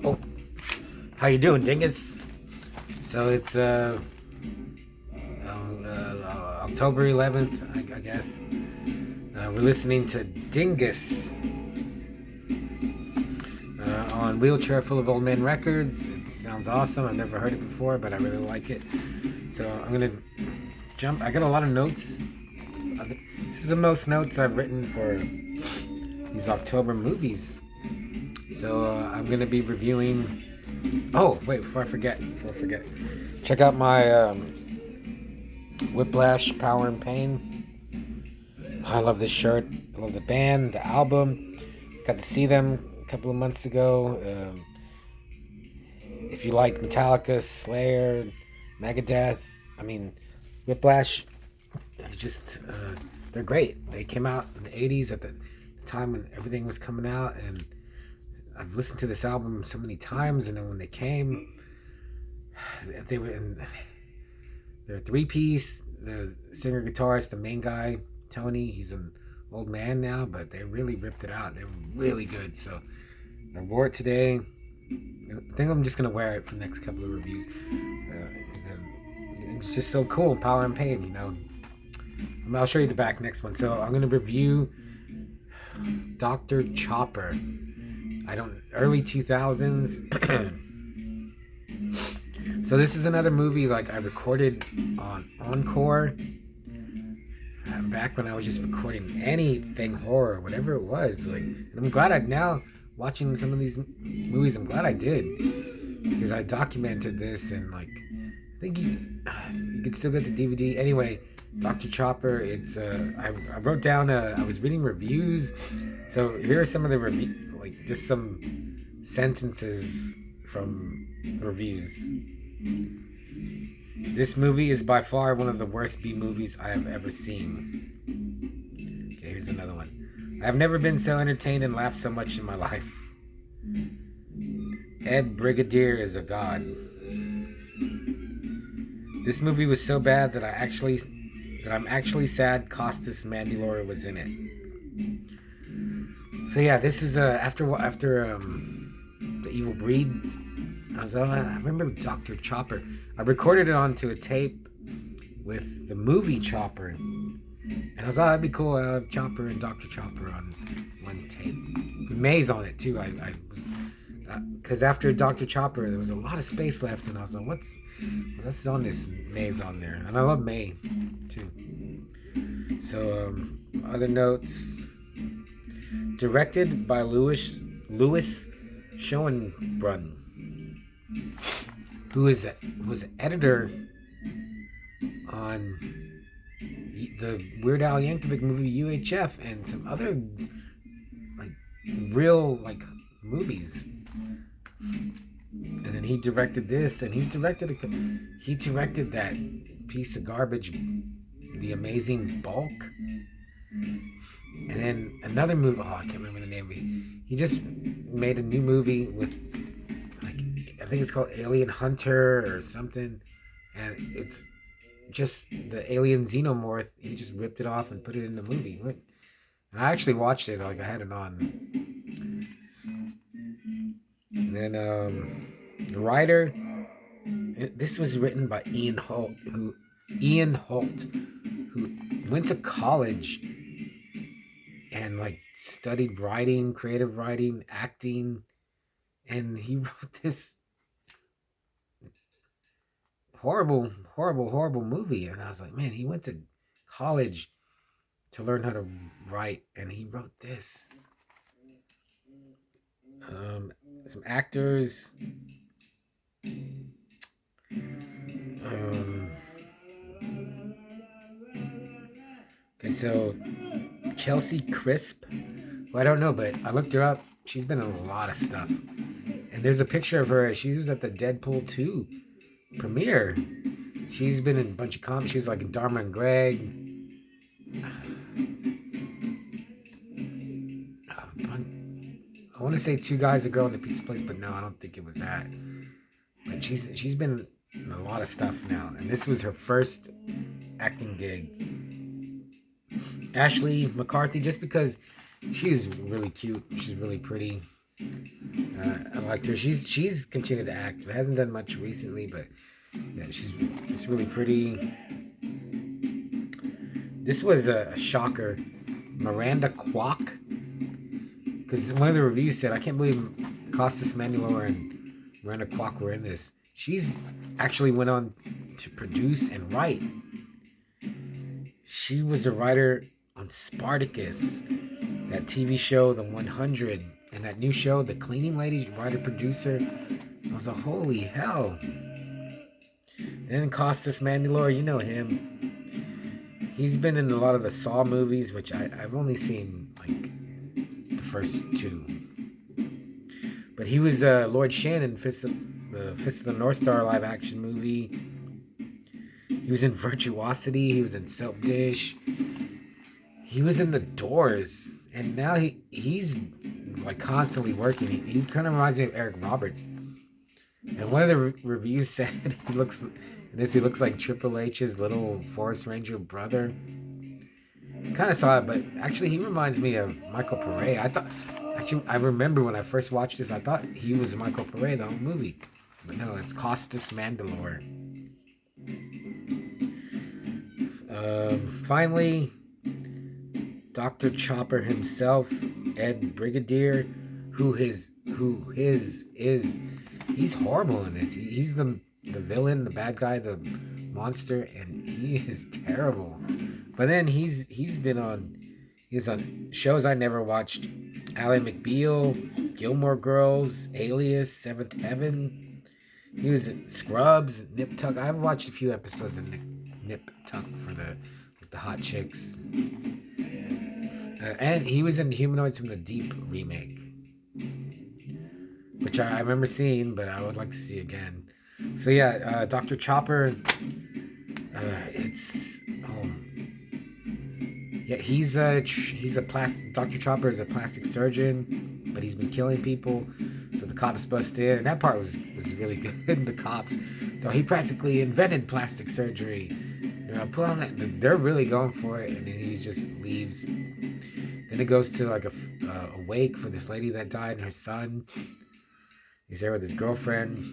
Oh, how you doing, Dingus? So it's October 11th, I guess. We're listening to Dingus on Wheelchair Full of Old Men Records. It sounds awesome. I've never heard it before, but I really like it. So I'm gonna jump. I got a lot of notes. This is the most notes I've written for these October movies. So I'm gonna be reviewing. Oh, wait! Before I forget, check out my Whiplash, Power and Pain. I love this shirt. I love the band, the album. Got to see them a couple of months ago. If you like Metallica, Slayer, Megadeth, I mean, Whiplash, just they're great. They came out in the '80s at the time when everything was coming out, and I've listened to this album so many times. And then when they came, they're a three-piece. The singer, guitarist, the main guy, Tony, he's an old man now, but they really ripped it out. They were really good. So I wore it today. I think I'm just gonna wear it for the next couple of reviews. It's just so cool. Power and Pain, you know. I'll show you the back next one. So I'm gonna review Dr. Chopper. Early 2000s. So this is another movie like I recorded on Encore. Back when I was just recording anything horror, whatever it was. Like, and I'm glad now watching some of these movies. I'm glad I did, because I documented this, and like I think you could still get the DVD. Anyway, Dr. Chopper. It's I wrote down. I was reading reviews, so here are some of the just some sentences from reviews. This movie is by far one of the worst B movies I have ever seen. Okay, here's another one. I have never been so entertained and laughed so much in my life. Ed Brigadier is a god. This movie was so bad that I'm actually sad Costas Mandylor was in it. So yeah, this is after The Evil Breed. I remember Dr. Chopper. I recorded it onto a tape with the movie Chopper, and I was that'd be cool. I have Chopper and Dr. Chopper on one tape. Maze on it too. I was because after Dr. Chopper there was a lot of space left, and I was like, what's on this Maze on there? And I love May too. So other notes. Directed by Louis Schoenbrunn, who was editor on the Weird Al Yankovic movie UHF and some other like real like movies. And then he directed this, and he directed that piece of garbage, The Amazing Bulk. And then another movie, I can't remember the name of it. He just made a new movie with, like, I think it's called Alien Hunter or something. And it's just the alien xenomorph. He just ripped it off and put it in the movie. And I actually watched it, like I had it on. And then the writer, this was written by Ian Holt, who went to college and like studied writing, creative writing, acting, and he wrote this horrible movie. And I was like, man, he went to college to learn how to write, and he wrote this. Some actors. Okay, so Chelsea Crisp. Well, I don't know, but I looked her up. She's been in a lot of stuff. And there's a picture of her. She was at the Deadpool 2 premiere. She's been in a bunch of comics. She was like in Dharma and Greg. I want to say Two Guys, a Girl in the Pizza Place, but no, I don't think it was that. But she's been in a lot of stuff now. And this was her first acting gig. Ashley McCarthy, just because she's really cute, she's really pretty. I liked her. She's continued to act. Hasn't done much recently, but yeah, she's really pretty. This was a shocker. Miranda Kwok, because one of the reviews said, I can't believe Costas Mandylor and Miranda Kwok were in this. She's actually went on to produce and write. She was a writer on Spartacus, that TV show, The 100, and that new show, The Cleaning Lady, writer producer. I was like, holy hell. And then Costas Mandylor, you know him. He's been in a lot of the Saw movies, which I've only seen like the first two. But he was Lord Shen in the Fist of the North Star live action movie. He was in Virtuosity. He was in Soap Dish. He was in The Doors. And now he's like constantly working. He kind of reminds me of Eric Roberts. And one of the reviews said he looks like Triple H's little Forest Ranger brother. Kind of saw it, but actually he reminds me of Michael Pare. I remember when I first watched this, I thought he was Michael Pare the whole movie. But no, it's Costas Mandylor. Finally, Dr. Chopper himself, Ed Brigadier, he's horrible in this. He's the villain, the bad guy, the monster, and he is terrible. But then he's on shows I never watched. Ally McBeal, Gilmore Girls, Alias, Seventh Heaven. He was in Scrubs, Nip Tuck. I've watched a few episodes of Nip Tuck for the hot chicks. And he was in Humanoids from the Deep remake, which I remember seeing, but I would like to see again. So yeah, Dr. Chopper. He's a Dr. Chopper is a plastic surgeon, but he's been killing people. So the cops bust in, and that part was really good. The cops, though, he practically invented plastic surgery. Put on that. They're really going for it, and then he just leaves. Then it goes to like a wake for this lady that died and her son. He's there with his girlfriend,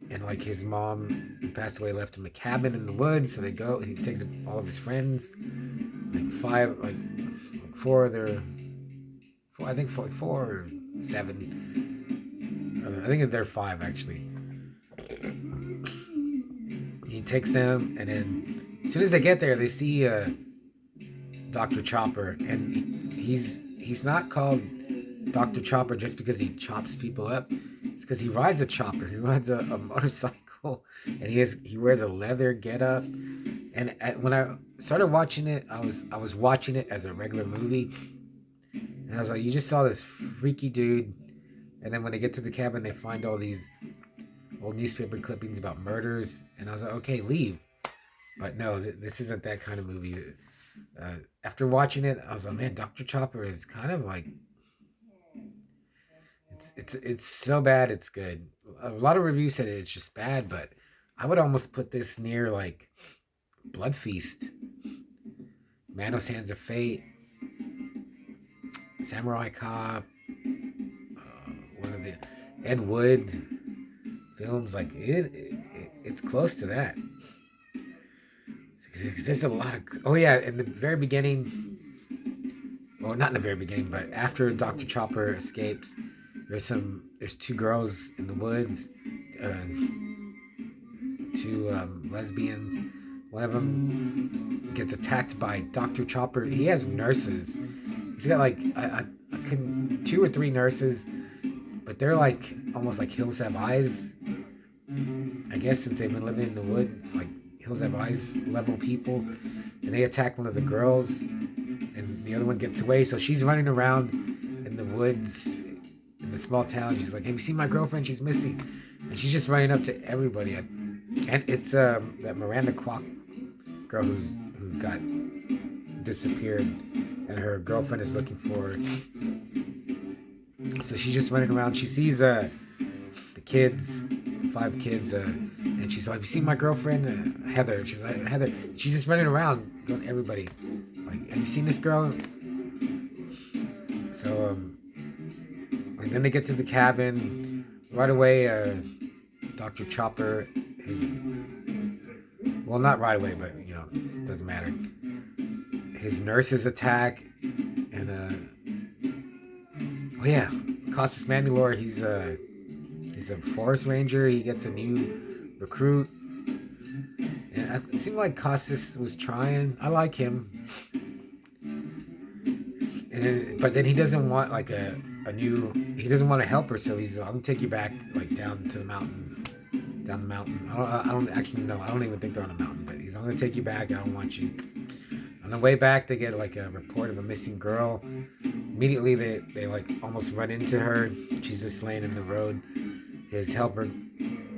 and like his mom who passed away left him a cabin in the woods. So they go. He takes all of his friends, four or seven. I think they're five actually. He takes them, and then as soon as they get there, they see Dr. Chopper, and he's not called Dr. Chopper just because he chops people up. It's because he rides a chopper. He rides a motorcycle, and he wears a leather getup. And when I started watching it, I was watching it as a regular movie, and I was like, you just saw this freaky dude, and then when they get to the cabin, they find all these old newspaper clippings about murders, and I was like, okay, leave. But no, this isn't that kind of movie. After watching it, I was like, man, Dr. Chopper is kind of like, it's so bad it's good. A lot of reviews said it's just bad, but I would almost put this near like Blood Feast, Manos Hands of Fate, Samurai Cop, one of the Ed Wood films. Like it's close to that. There's a lot of... Oh yeah, in the very beginning... Well, not in the very beginning, but after Dr. Chopper escapes, there's two girls in the woods, two lesbians. One of them gets attacked by Dr. Chopper. He has nurses. He's got like I couldn't 2 or 3 nurses, but they're like almost like Hills Have Eyes. I guess since they've been living in the woods, like Hills Have Eyes level people, and they attack one of the girls, and the other one gets away. So she's running around in the woods in the small town. She's like, "Have you seen my girlfriend? She's missing," and she's just running up to everybody. And it's that Miranda Kwok girl who got disappeared, and her girlfriend is looking for her. So she's just running around. She sees the kids, 5 kids, and she's like, "Have you seen my girlfriend, Heather?" She's like, "Heather." She's just running around, going to everybody, like, "Have you seen this girl?" So And then they get to the cabin. Right away, Dr. Chopper, well, not right away, but, doesn't matter. His nurses attack, and, oh yeah, Costas Mandalore, he's a forest ranger. He gets a new recruit. And it seemed like Costas was trying. I like him. But then he doesn't want like he doesn't want to help her, so he's I'm gonna take you back like down the mountain. I don't actually know. I don't even think they're on a mountain, but I'm gonna take you back. I don't want you. On the way back, they get like a report of a missing girl. Immediately, they like almost run into her. She's just laying in the road. His helper,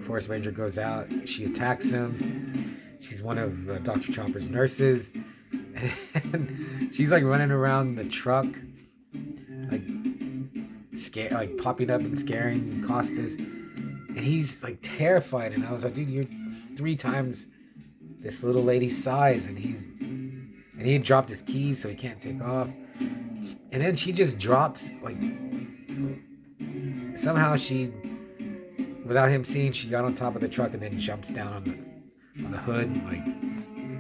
Forest Ranger, goes out. She attacks him. She's one of Dr. Chopper's nurses. And she's like running around the truck, like popping up and scaring Costas. And he's like terrified. And I was like, dude, you're 3 times this little lady's size. And he had dropped his keys, so he can't take off. And then she just drops, like, somehow she, without him seeing, she got on top of the truck and then jumps down on the hood, like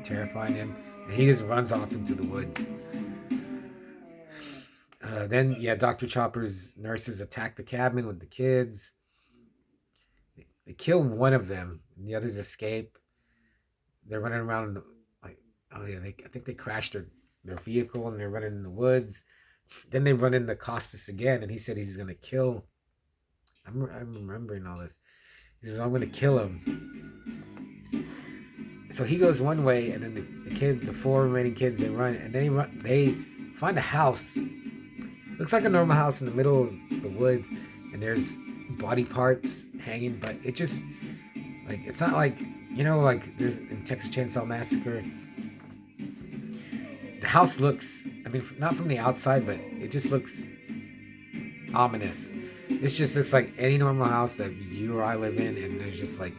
terrifying him. And he just runs off into the woods. Then, Dr. Chopper's nurses attack the cabin with the kids. They kill one of them, and the others escape. They're running around like, oh yeah, I think they crashed their vehicle, and they're running in the woods. Then they run into Costas again, and he said he's gonna kill. I'm remembering all this. He says, I'm gonna kill him. So he goes one way, and then the 4 remaining kids, they run, and they find a house. Looks like a normal house in the middle of the woods, and there's body parts hanging, but it just, like, it's not like, like there's in Texas Chainsaw Massacre. The house looks, not from the outside, but it just looks ominous. This just looks like any normal house that you or I live in, and there's just like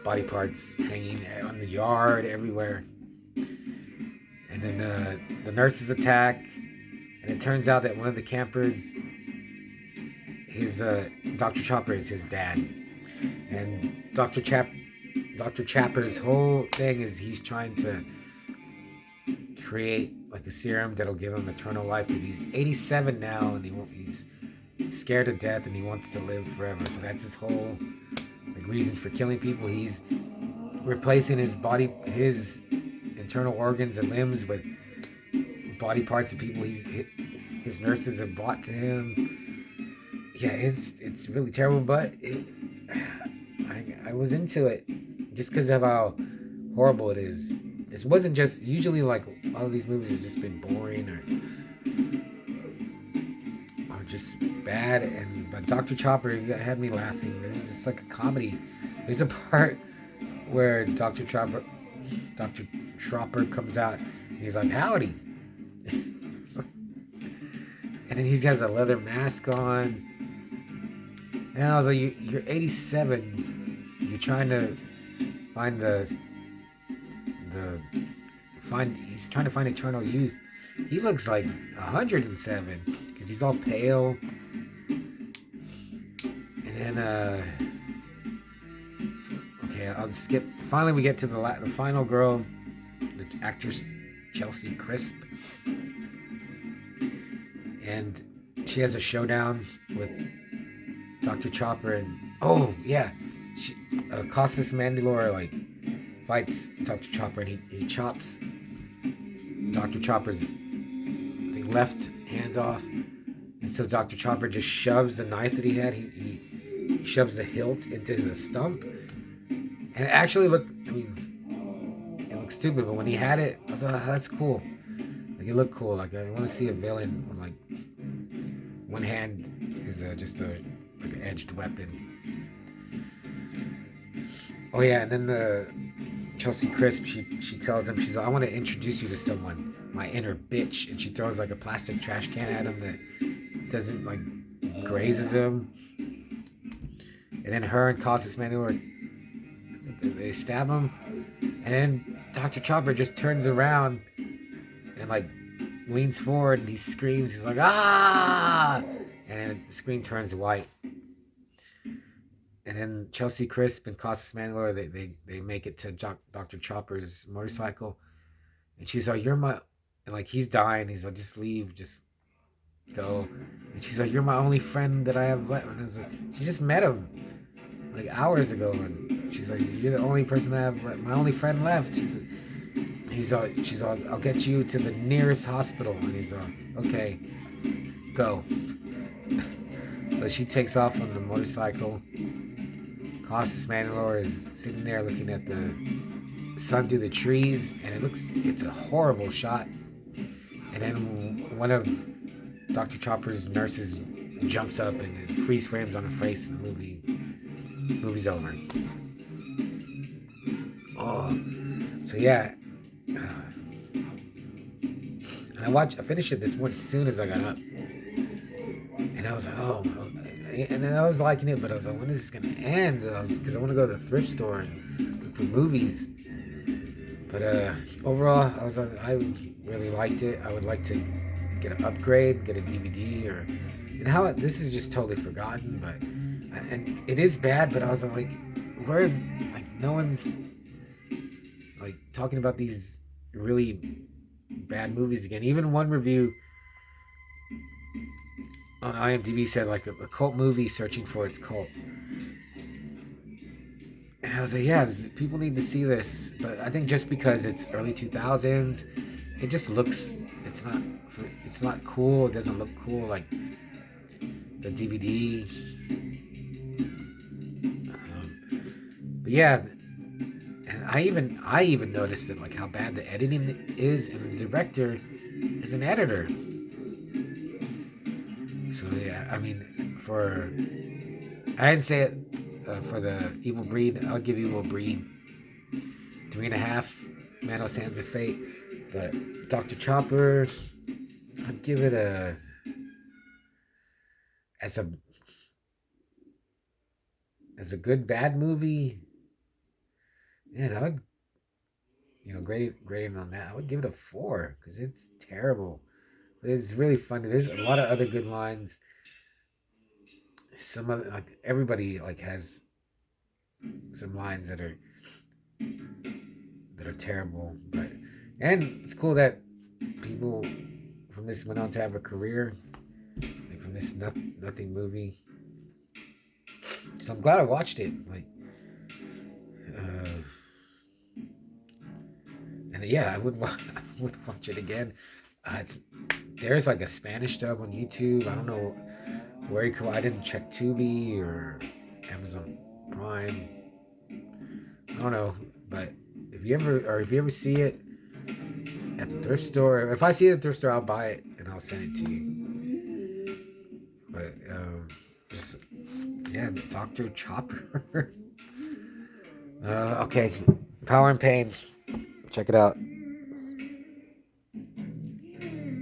body parts hanging on the yard everywhere. And then the nurses attack, and it turns out that one of the campers, Dr. Chopper is his dad. And Dr. Chopper's whole thing is he's trying to create like a serum that'll give him eternal life, because he's 87 now, and he's scared to death, and he wants to live forever. So that's his whole reason for killing people. He's replacing his body, his internal organs and limbs with body parts of people his nurses have brought to him. Yeah, it's really terrible, but I was into it just because of how horrible it is. This wasn't just, usually like all of these movies have just been boring or just bad, but Dr. Chopper had me laughing. It was just like a comedy. There's a part where Dr. Chopper comes out and he's like, howdy. And then he has a leather mask on. And I was like, you're 87. You're trying to find he's trying to find eternal youth. He looks like 107 because he's all pale. And then, okay, I'll skip. Finally, we get to the final girl, the actress Chelsea Crisp. And she has a showdown with Dr. Chopper, and Costas Mandalore fights Dr. Chopper, and he chops Dr. Chopper's left hand off, and so Dr. Chopper just shoves the knife that he had. He shoves the hilt into the stump, and it actually looked. It looked stupid, but when he had it, I was like, oh, that's cool. It looked cool. I want to see a villain when one hand is just an edged weapon. Oh yeah, and then the Chelsea Crisp, she tells him, she's like, I want to introduce you to someone, my inner bitch, and she throws a plastic trash can at him that doesn't grazes him, and then her and Costas Mandalore, they stab him, and then Dr. Chopper just turns around and leans forward, and he screams. He's like, ah! and then the screen turns white. And then Chelsea Crisp and Costas Mandylor, they make it to Dr. Chopper's motorcycle, and she's like, "You're my," and like he's dying. He's like, "Just leave, just go." And she's like, "You're my only friend that I have left." And I was like, she just met him like hours ago, and she's like, "You're the only person I have, my only friend left." She's like, "I'll get you to the nearest hospital," and he's like, "Okay, go." So she takes off on the motorcycle. Costas Mandylor is sitting there looking at the sun through the trees, and it's a horrible shot. And then one of Dr. Chopper's nurses jumps up and it freeze frames on her face, and the movie's over. Oh, so yeah. And I finished it this morning as soon as I got up. And I was like, oh, and then I was liking it, but I was like, when is this gonna end? Because I want to go to the thrift store and look for movies. But overall, I really liked it. I would like to get an upgrade, get a DVD, this is just totally forgotten. But and it is bad, but I was like, where, like, no one's like talking about these really bad movies again. Even one review on IMDb said like a cult movie searching for its cult. And I was like, yeah, people need to see this. But I think just because it's early 2000s, it just looks, it's not cool. It doesn't look cool like the DVD. But yeah, and I even noticed that, like, how bad the editing is, and the director is an editor. So yeah, I mean, I didn't say it for the Evil Breed. I'll give Evil Breed 3.5 Manual Sands of Fate. But Dr. Chopper, I'd give it as a good bad movie. Man, I would, grading on that, I would give it a 4 because it's terrible. But it's really funny. There's a lot of other good lines. Some other, like, everybody like has some lines that are terrible, and it's cool that people from this went on to have a career, like, from this nothing movie. So I'm glad I watched it. Like, and yeah, I would watch it again. There's like a Spanish dub on YouTube. I don't know where you could. I didn't check Tubi or Amazon Prime. I don't know, but if you ever see it at the thrift store, if I see it at the thrift store, I'll buy it and I'll send it to you. But just, yeah, the Dr. Chopper. Okay, Power and Pain. Check it out.